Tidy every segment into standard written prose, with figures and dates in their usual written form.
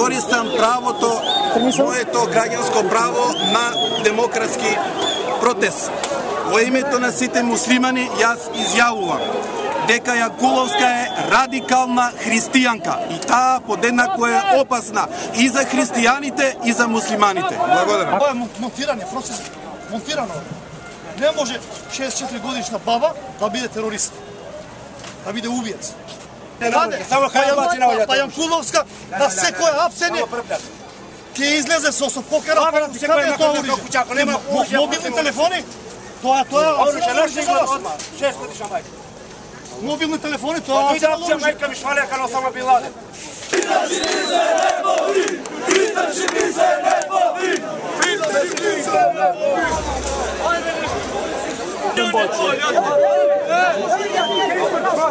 користам правото, моето граѓанско право на демократски протест. Во името на сите муслимани јас изјавувам дека Јанкуловска е радикална христијанка и таа подеднакво е опасна и за христијаните и за муслиманите. Благодарам. Ова е монтирање, процес монтирано. Не може 64 годишна баба да биде терорист, да биде убиец. Па Јанкуловска на секој апсене ќе излезе со покера, каде е тоа оружје? Мобилни телефони? Тоа оружје за вас. 6 годишна мајка. Мобилни телефони, тоа е оружје. Мајка ми швалја кај Осама Бин Ладен.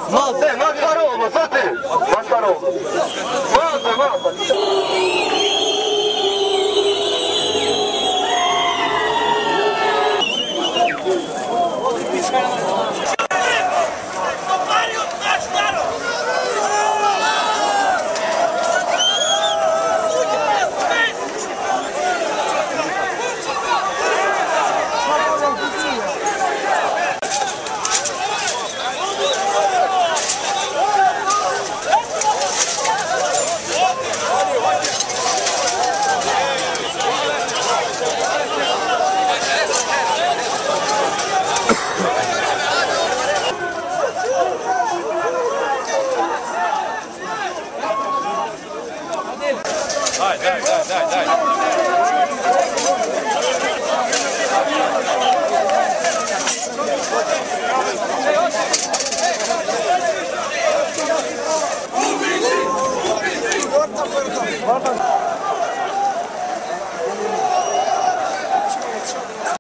Malte, más parole, fate! Más parole! Malte! Daj. Hvala.